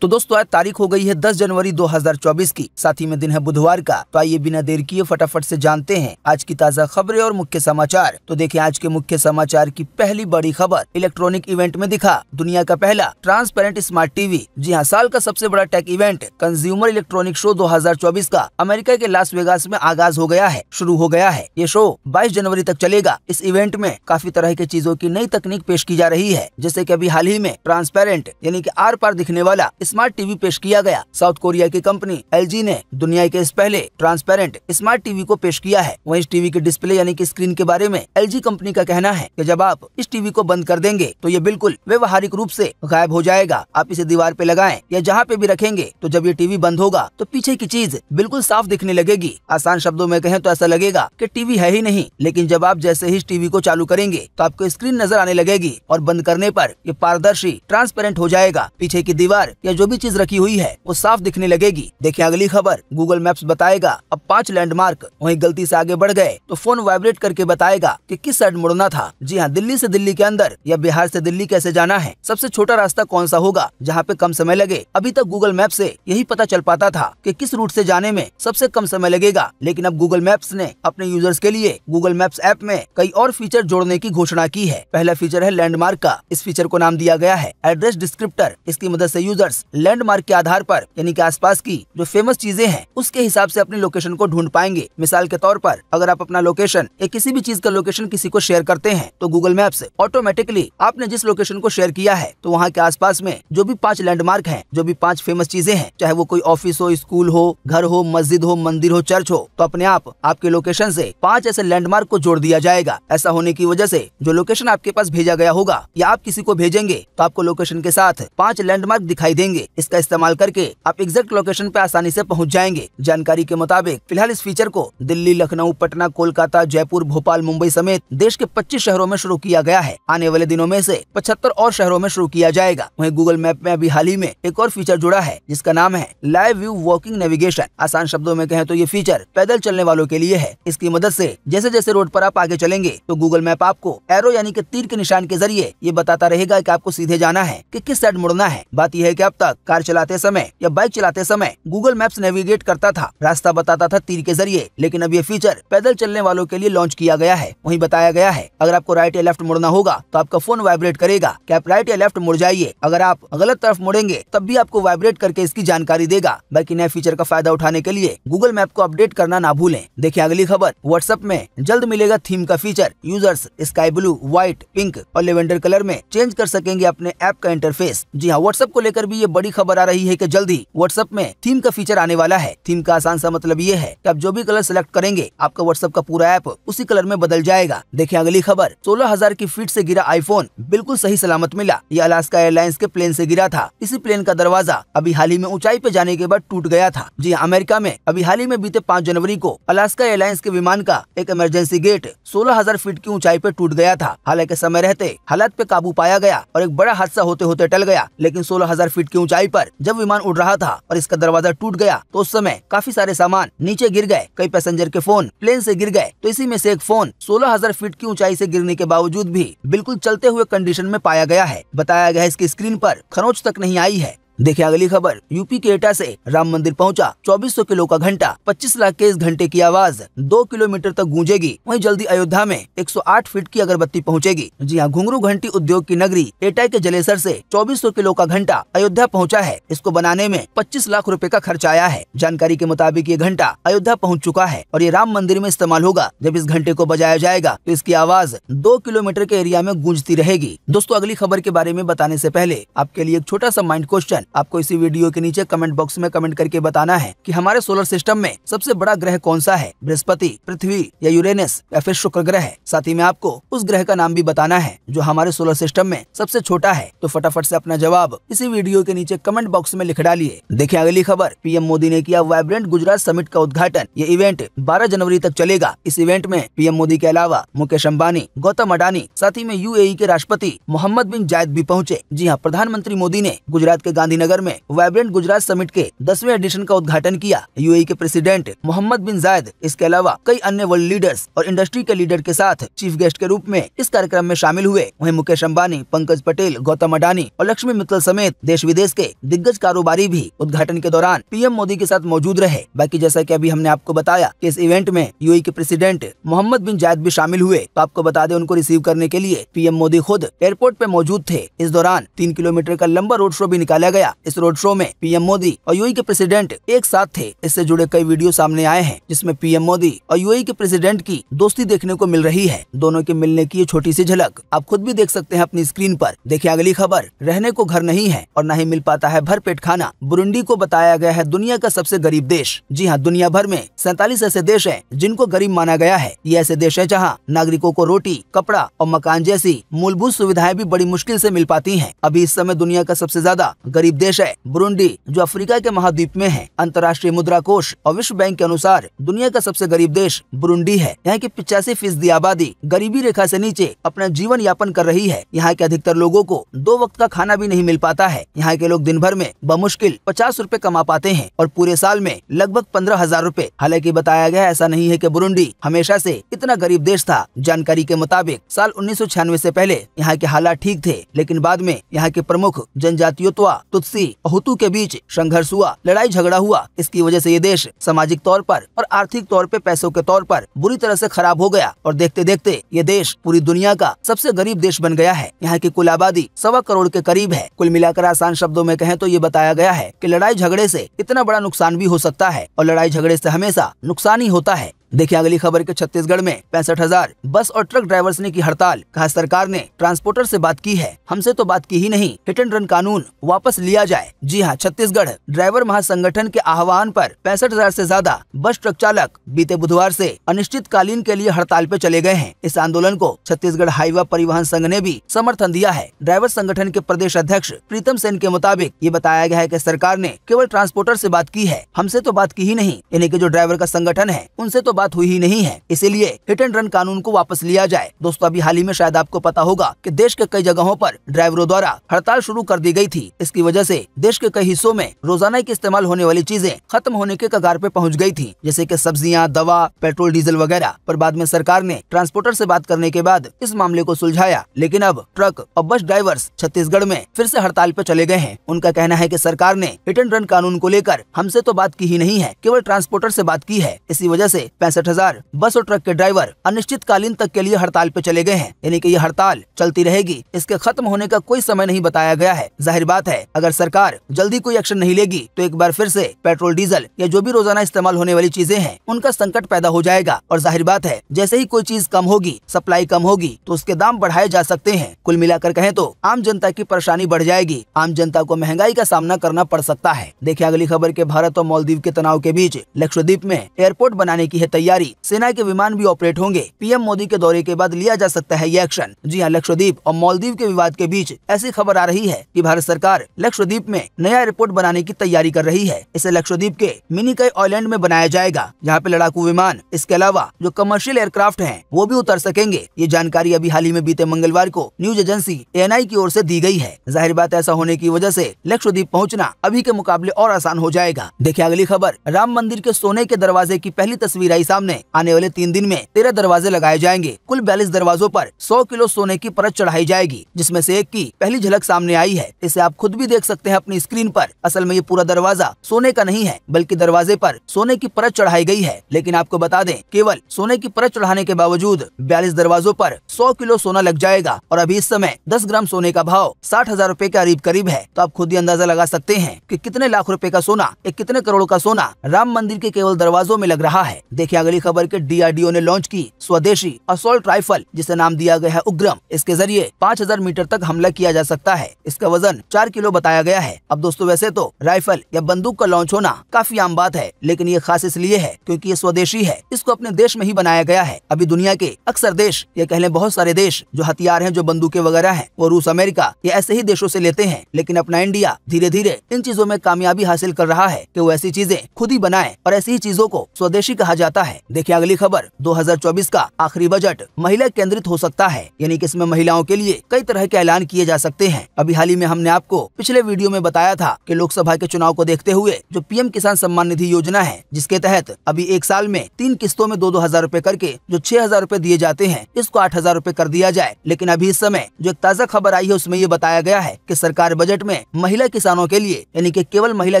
तो दोस्तों आज तारीख हो गई है 10 जनवरी 2024 की, साथ ही में दिन है बुधवार का। तो आइए बिना देर किए फटाफट से जानते हैं आज की ताज़ा खबरें और मुख्य समाचार। तो देखें आज के मुख्य समाचार की पहली बड़ी खबर। इलेक्ट्रॉनिक इवेंट में दिखा दुनिया का पहला ट्रांसपेरेंट स्मार्ट टीवी। जी हाँ, साल का सबसे बड़ा tech event consumer electronic show 2024 का अमेरिका के लास वेगास में आगाज हो गया है, शुरू हो गया है। ये शो 22 जनवरी तक चलेगा। इस इवेंट में काफी तरह की चीजों की नई तकनीक पेश की जा रही है, जैसे कि अभी हाल ही में ट्रांसपेरेंट यानी कि आर पार दिखने वाला स्मार्ट टीवी पेश किया गया। साउथ कोरिया की कंपनी LG ने दुनिया के इस पहले ट्रांसपेरेंट स्मार्ट टीवी को पेश किया है। वहीं इस टीवी के डिस्प्ले यानी कि स्क्रीन के बारे में LG कंपनी का कहना है कि जब आप इस टीवी को बंद कर देंगे तो ये बिल्कुल व्यवहारिक रूप से गायब हो जाएगा। आप इसे दीवार पे लगाएं या जहाँ पे भी रखेंगे तो जब ये टीवी बंद होगा तो पीछे की चीज बिल्कुल साफ दिखने लगेगी। आसान शब्दों में कहें तो ऐसा लगेगा कि टीवी है ही नहीं, लेकिन जब आप जैसे ही इस टीवी को चालू करेंगे तो आपको स्क्रीन नजर आने लगेगी और बंद करने पर ये पारदर्शी ट्रांसपेरेंट हो जाएगा। पीछे की दीवार या जो भी चीज रखी हुई है वो साफ दिखने लगेगी। देखिए अगली खबर। गूगल मैप्स बताएगा अब 5 लैंडमार्क। वहीं गलती से आगे बढ़ गए तो फोन वाइब्रेट करके बताएगा कि किस साइड मुड़ना था। जी हाँ, दिल्ली से दिल्ली के अंदर या बिहार से दिल्ली कैसे जाना है, सबसे छोटा रास्ता कौन सा होगा जहाँ पे कम समय लगे। अभी तक गूगल मैप से यही पता चल पाता था कि किस रूट से जाने में सबसे कम समय लगेगा, लेकिन अब गूगल मैप्स ने अपने यूजर्स के लिए गूगल मैप्स ऐप में कई और फीचर जोड़ने की घोषणा की है। पहला फीचर है लैंडमार्क का। इस फीचर को नाम दिया गया है एड्रेस डिस्क्रिप्टर। इसकी मदद से यूजर्स लैंडमार्क के आधार पर यानी कि आसपास की जो फेमस चीजें हैं उसके हिसाब से अपनी लोकेशन को ढूंढ पाएंगे। मिसाल के तौर पर अगर आप अपना लोकेशन या किसी भी चीज का लोकेशन किसी को शेयर करते हैं तो गूगल मैप्स ऑटोमेटिकली आपने जिस लोकेशन को शेयर किया है तो वहाँ के आसपास में जो भी 5 लैंडमार्क हैं, जो भी 5 फेमस चीजें हैं, चाहे वो कोई ऑफिस हो, स्कूल हो, घर हो, मस्जिद हो, मंदिर हो, चर्च हो, तो अपने आप आपके लोकेशन से 5 ऐसे लैंडमार्क को जोड़ दिया जाएगा। ऐसा होने की वजह से जो लोकेशन आपके पास भेजा गया होगा या आप किसी को भेजेंगे तो आपको लोकेशन के साथ 5 लैंडमार्क दिखाई देंगे। इसका इस्तेमाल करके आप एग्जैक्ट लोकेशन पे आसानी से पहुंच जाएंगे। जानकारी के मुताबिक फिलहाल इस फीचर को दिल्ली, लखनऊ, पटना, कोलकाता, जयपुर, भोपाल, मुंबई समेत देश के 25 शहरों में शुरू किया गया है। आने वाले दिनों में से 75 और शहरों में शुरू किया जाएगा। वहीं गूगल मैप में अभी हाल ही में एक और फीचर जुड़ा है जिसका नाम है लाइव व्यू वॉकिंग नेविगेशन। आसान शब्दों में कहें तो ये फीचर पैदल चलने वालों के लिए है। इसकी मदद से जैसे जैसे रोड पर आप आगे चलेंगे तो गूगल मैप आपको एरो यानी कि तीर के निशान के जरिए ये बताता रहेगा कि आपको सीधे जाना है कि किस साइड मुड़ना है। बात यह है कि अब तक कार चलाते समय या बाइक चलाते समय गूगल मैप्स नेविगेट करता था, रास्ता बताता था तीर के जरिए, लेकिन अब ये फीचर पैदल चलने वालों के लिए लॉन्च किया गया है। वहीं बताया गया है अगर आपको राइट या लेफ्ट मुड़ना होगा तो आपका फोन वाइब्रेट करेगा कि आप राइट या लेफ्ट मुड़ जाइए। अगर आप गलत तरफ मुड़ेंगे तब भी आपको वाइब्रेट करके इसकी जानकारी देगा। बाकी नए फीचर का फायदा उठाने के लिए गूगल मैप को अपडेट करना ना भूलें। देखिए अगली खबर। व्हाट्सएप में जल्द मिलेगा थीम का feature. Users sky blue, white, pink और लेवेंडर कलर में चेंज कर सकेंगे अपने ऐप का इंटरफेस। जी हाँ, व्हाट्सएप को लेकर भी ये बड़ी खबर आ रही है कि जल्द ही व्हाट्सएप में थीम का फीचर आने वाला है। थीम का आसान सा मतलब ये है कि आप जो भी कलर सिलेक्ट करेंगे आपका व्हाट्सएप का पूरा ऐप उसी कलर में बदल जाएगा। देखिए अगली खबर। 16,000 की फीट से गिरा आईफोन बिल्कुल सही सलामत मिला। ये अलास्का एयरलाइंस के प्लेन से गिरा था। इसी प्लेन का दरवाजा अभी हाल ही में ऊंचाई पे जाने के बाद टूट गया था। जी हाँ, अमेरिका में अभी हाल ही में बीते 5 जनवरी को अलास्का एयरलाइंस के विमान का एक इमरजेंसी गेट 16,000 फीट की ऊंचाई पे टूट गया था। हालांकि समय रहते हालात पे काबू पाया गया और एक बड़ा हादसा होते होते टल गया, लेकिन 16,000 फीट की ऊंचाई पर जब विमान उड़ रहा था और इसका दरवाजा टूट गया तो उस समय काफी सारे सामान नीचे गिर गए। कई पैसेंजर के फोन प्लेन से गिर गए, तो इसी में से एक फोन 16,000 फीट की ऊंचाई से गिरने के बावजूद भी बिल्कुल चलते हुए कंडीशन में पाया गया है। बताया गया है इसकी स्क्रीन पर खरोंच तक नहीं आई है। देखिए अगली खबर। यूपी के एटा से राम मंदिर पहुंचा 2400 किलो का घंटा। 25 लाख के इस घंटे की आवाज 2 किलोमीटर तक गूंजेगी। वहीं जल्दी अयोध्या में 108 फीट की अगरबत्ती पहुंचेगी। जी हाँ, घुंघरू घंटी उद्योग की नगरी एटा के जलेसर से 2400 किलो का घंटा अयोध्या पहुंचा है। इसको बनाने में 25 लाख रुपए का खर्च आया है। जानकारी के मुताबिक ये घंटा अयोध्या पहुँच चुका है और ये राम मंदिर में इस्तेमाल होगा। जब इस घंटे को बजाया जाएगा तो इसकी आवाज 2 किलोमीटर के एरिया में गूंजती रहेगी। दोस्तों अगली खबर के बारे में बताने से पहले आपके लिए एक छोटा सा माइंड क्वेश्चन। आपको इसी वीडियो के नीचे कमेंट बॉक्स में कमेंट करके बताना है कि हमारे सोलर सिस्टम में सबसे बड़ा ग्रह कौन सा है, बृहस्पति, पृथ्वी या यूरेनस या फिर शुक्र ग्रह। साथ ही में आपको उस ग्रह का नाम भी बताना है जो हमारे सोलर सिस्टम में सबसे छोटा है। तो फटाफट से अपना जवाब इसी वीडियो के नीचे कमेंट बॉक्स में लिख डालिए। देखिए अगली खबर। पीएम मोदी ने किया वाइब्रेंट गुजरात समिट का उद्घाटन। ये इवेंट 12 जनवरी तक चलेगा। इस इवेंट में पीएम मोदी के अलावा मुकेश अंबानी, गौतम अडानी, साथ ही में UAE के राष्ट्रपति मोहम्मद बिन जायद भी पहुंचे। जी हाँ, प्रधानमंत्री मोदी ने गुजरात के गांधी गांधीनगर में वाइब्रेंट गुजरात समिट के 10वें एडिशन का उद्घाटन किया। यूएई के प्रेसिडेंट मोहम्मद बिन जायद इसके अलावा कई अन्य वर्ल्ड लीडर्स और इंडस्ट्री के लीडर के साथ चीफ गेस्ट के रूप में इस कार्यक्रम में शामिल हुए। वहीं मुकेश अंबानी, पंकज पटेल, गौतम अडानी और लक्ष्मी मित्तल समेत देश विदेश के दिग्गज कारोबारी भी उद्घाटन के दौरान पीएम मोदी के साथ मौजूद रहे। बाकी जैसा कि अभी हमने आपको बताया कि इस इवेंट में यूएई के प्रेसिडेंट मोहम्मद बिन जायद भी शामिल हुए, तो आपको बता दें उनको रिसीव करने के लिए पीएम मोदी खुद एयरपोर्ट पे मौजूद थे। इस दौरान 3 किलोमीटर का लंबा रोड शो भी निकाला गया। इस रोड शो में पीएम मोदी और यूएई के प्रेसिडेंट एक साथ थे। इससे जुड़े कई वीडियो सामने आए हैं जिसमें पीएम मोदी और यूएई के प्रेसिडेंट की दोस्ती देखने को मिल रही है। दोनों के मिलने की ये छोटी सी झलक आप खुद भी देख सकते हैं अपनी स्क्रीन पर। देखिए अगली खबर, रहने को घर नहीं है और न ही मिल पाता है भरपेट खाना। बुरुंडी को बताया गया है दुनिया का सबसे गरीब देश। जी हाँ, दुनिया भर में 47 ऐसे देश हैं जिनको गरीब माना गया है। ये ऐसे देश है जहाँ नागरिकों को रोटी, कपड़ा और मकान जैसी मूलभूत सुविधाएं भी बड़ी मुश्किल से मिल पाती हैं। अभी इस समय दुनिया का सबसे ज्यादा गरीब देश है बुरुंडी, जो अफ्रीका के महाद्वीप में है। अंतर्राष्ट्रीय मुद्रा कोष और विश्व बैंक के अनुसार दुनिया का सबसे गरीब देश बुरुंडी है। यहाँ की 85% आबादी गरीबी रेखा से नीचे अपना जीवन यापन कर रही है। यहाँ के अधिकतर लोगों को 2 वक्त का खाना भी नहीं मिल पाता है। यहाँ के लोग दिन भर में बमुश्किल 50 रुपए कमा पाते हैं और पूरे साल में लगभग 15,000 रुपए। हालांकि बताया गया ऐसा नहीं है कि बुरुंडी हमेशा से इतना गरीब देश था। जानकारी के मुताबिक साल 1996 से पहले यहाँ के हालात ठीक थे, लेकिन बाद में यहाँ के प्रमुख जनजातीयत्व तुत्सी और हुतू के बीच संघर्ष हुआ, लड़ाई झगड़ा हुआ। इसकी वजह से ये देश सामाजिक तौर पर और आर्थिक तौर पे पैसों के तौर पर बुरी तरह से खराब हो गया और देखते देखते ये देश पूरी दुनिया का सबसे गरीब देश बन गया है। यहाँ की कुल आबादी 1.25 करोड़ के करीब है। कुल मिलाकर आसान शब्दों में कहें तो ये बताया गया है कि लड़ाई झगड़े से इतना बड़ा नुकसान भी हो सकता है और लड़ाई झगड़े से हमेशा नुकसान ही होता है। देखिए अगली खबर के छत्तीसगढ़ में 65,000 बस और ट्रक ड्राइवर्स ने की हड़ताल। कहा सरकार ने ट्रांसपोर्टर से बात की है, हमसे तो बात की ही नहीं। हिट एंड रन कानून वापस लिया जाए। जी हां, छत्तीसगढ़ ड्राइवर महासंगठन के आह्वान पर 65,000 से ज्यादा बस ट्रक चालक बीते बुधवार से अनिश्चितकालीन के लिए हड़ताल पे चले गए हैं। इस आंदोलन को छत्तीसगढ़ हाईवा परिवहन संघ ने भी समर्थन दिया है। ड्राइवर संगठन के प्रदेश अध्यक्ष प्रीतम सेन के मुताबिक ये बताया गया है कि सरकार ने केवल ट्रांसपोर्टर से बात की है, हमसे तो बात की ही नहीं। यानी कि जो ड्राइवर का संगठन है उनसे तो बात हुई ही नहीं है, इसीलिए हिट एंड रन कानून को वापस लिया जाए। दोस्तों अभी हाल ही में शायद आपको पता होगा कि देश के कई जगहों पर ड्राइवरों द्वारा हड़ताल शुरू कर दी गई थी। इसकी वजह से देश के कई हिस्सों में रोजाना के इस्तेमाल होने वाली चीजें खत्म होने के कगार पे पहुंच गई थी, जैसे कि सब्जियां, दवा, पेट्रोल, डीजल वगैरह। पर बाद में सरकार ने ट्रांसपोर्टर से बात करने के बाद इस मामले को सुलझाया, लेकिन अब ट्रक और बस ड्राइवर्स छत्तीसगढ़ में फिर से हड़ताल पे चले गए हैं। उनका कहना है कि सरकार ने हिट एंड रन कानून को लेकर हमसे तो बात की ही नहीं है, केवल ट्रांसपोर्टर से बात की है। इसी वजह से 65,000 बस और ट्रक के ड्राइवर अनिश्चितकालीन तक के लिए हड़ताल पे चले गए हैं। यानी कि ये हड़ताल चलती रहेगी, इसके खत्म होने का कोई समय नहीं बताया गया है। जाहिर बात है अगर सरकार जल्दी कोई एक्शन नहीं लेगी तो एक बार फिर से पेट्रोल, डीजल या जो भी रोजाना इस्तेमाल होने वाली चीजें हैं उनका संकट पैदा हो जाएगा। और जाहिर बात है जैसे ही कोई चीज कम होगी, सप्लाई कम होगी, तो उसके दाम बढ़ाए जा सकते हैं। कुल मिलाकर कहें तो आम जनता की परेशानी बढ़ जाएगी, आम जनता को महंगाई का सामना करना पड़ सकता है। देखिए अगली खबर के भारत और मालदीव के तनाव के बीच लक्षद्वीप में एयरपोर्ट बनाने की है तैयारी। सेना के विमान भी ऑपरेट होंगे। पीएम मोदी के दौरे के बाद लिया जा सकता है ये एक्शन। जी हां, लक्षद्वीप और मालदीव के विवाद के बीच ऐसी खबर आ रही है कि भारत सरकार लक्षद्वीप में नया एयरपोर्ट बनाने की तैयारी कर रही है। इसे लक्षद्वीप के मिनिकॉय आइलैंड में बनाया जाएगा, जहां पे लड़ाकू विमान, इसके अलावा जो कमर्शियल एयरक्राफ्ट हैं वो भी उतर सकेंगे। ये जानकारी अभी हाल ही में बीते मंगलवार को न्यूज एजेंसी ANI की ओर से दी गई है। जाहिर बात ऐसा होने की वजह से लक्षद्वीप पहुंचना अभी के मुकाबले और आसान हो जाएगा। देखिए अगली खबर, राम मंदिर के सोने के दरवाजे की पहली तस्वीर आई सामने। आने वाले 3 दिन में 13 दरवाजे लगाए जाएंगे। कुल 42 दरवाजों पर 100 किलो सोने की परत चढ़ाई जाएगी, जिसमें से एक की पहली झलक सामने आई है। इसे आप खुद भी देख सकते हैं अपनी स्क्रीन पर। असल में ये पूरा दरवाजा सोने का नहीं है, बल्कि दरवाजे पर सोने की परत चढ़ाई गई है। लेकिन आपको बता दें, केवल सोने की परत चढ़ाने के बावजूद 42 दरवाजों पर 100 किलो सोना लग जाएगा। और अभी इस समय 10 ग्राम सोने का भाव 60,000 रुपए के करीब है। तो आप खुद ही अंदाजा लगा सकते हैं कि कितने लाख रुपए का सोना, कितने करोड़ों का सोना राम मंदिर के केवल दरवाजों में लग रहा है। देखिए अगली खबर के DRDO ने लॉन्च की स्वदेशी असॉल्ट राइफल, जिसे नाम दिया गया है उग्रम। इसके जरिए 5,000 मीटर तक हमला किया जा सकता है। इसका वजन 4 किलो बताया गया है। अब दोस्तों वैसे तो राइफल या बंदूक का लॉन्च होना काफी आम बात है, लेकिन ये खास इसलिए है क्योंकि ये स्वदेशी है। इसको अपने देश में ही बनाया गया है। अभी दुनिया के अक्सर देश, या कह लें बहुत सारे देश, जो हथियार हैं, जो बंदूकें वगैरह हैं, वो रूस, अमेरिका या ऐसे ही देशों से लेते हैं। लेकिन अपना इंडिया धीरे धीरे इन चीजों में कामयाबी हासिल कर रहा है कि वो ऐसी चीजें खुद ही बनाए, और ऐसी ही चीजों को स्वदेशी कहा जाता है। है। देखिए अगली खबर, 2024 का आखिरी बजट महिला केंद्रित हो सकता है, यानी कि इसमें महिलाओं के लिए कई तरह के ऐलान किए जा सकते हैं। अभी हाल ही में हमने आपको पिछले वीडियो में बताया था कि लोकसभा के चुनाव को देखते हुए जो पीएम किसान सम्मान निधि योजना है, जिसके तहत अभी एक साल में 3 किस्तों में 2-2 हजार रूपए करके जो 6,000 रूपए दिए जाते हैं, इसको 8,000 रूपए कर दिया जाए। लेकिन अभी इस समय जो एक ताज़ा खबर आई है उसमें ये बताया गया है कि सरकार बजट में महिला किसानों के लिए, यानी कि केवल महिला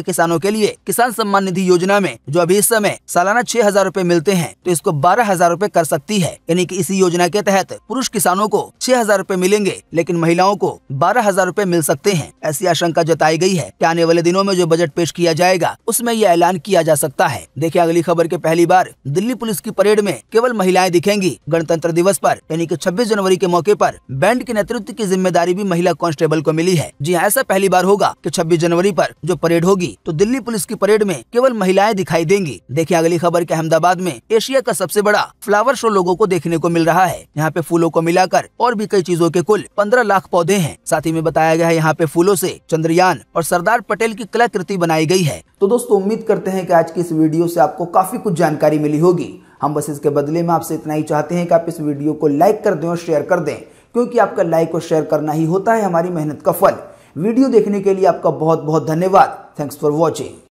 किसानों के लिए किसान सम्मान निधि योजना में जो अभी इस समय सालाना 6,000 रूपए मिलते हैं, तो इसको 12,000 रूपए कर सकती है। यानी कि इसी योजना के तहत पुरुष किसानों को 6,000 रूपए मिलेंगे, लेकिन महिलाओं को 12,000 रूपए मिल सकते हैं। ऐसी आशंका जताई गई है कि आने वाले दिनों में जो बजट पेश किया जाएगा उसमें यह ऐलान किया जा सकता है। देखिए अगली खबर के पहली बार दिल्ली पुलिस की परेड में केवल महिलाएं दिखेंगी। गणतंत्र दिवस पर यानी कि 26 जनवरी के मौके पर बैंड के नेतृत्व की जिम्मेदारी भी महिला कांस्टेबल को मिली है। जी हाँ, ऐसा पहली बार होगा कि 26 जनवरी पर जो परेड होगी तो दिल्ली पुलिस की परेड में केवल महिलाएं दिखाई देंगी। देखिए अगली खबर के अहमदाबाद में एशिया का सबसे बड़ा फ्लावर शो लोगों को देखने को मिल रहा है। यहाँ पे फूलों को मिलाकर और भी कई चीजों के कुल 15 लाख पौधे हैं। साथ ही में बताया गया है यहाँ पे फूलों से चंद्रयान और सरदार पटेल की कलाकृति बनाई गई है। तो दोस्तों उम्मीद करते हैं कि आज की इस वीडियो से आपको काफी कुछ जानकारी मिली होगी। हम बस इसके बदले में आपसे इतना ही चाहते हैं कि आप इस वीडियो को लाइक कर दें और शेयर कर दें, क्योंकि आपका लाइक और शेयर करना ही होता है हमारी मेहनत का फल। वीडियो देखने के लिए आपका बहुत बहुत धन्यवाद। Thanks for watching.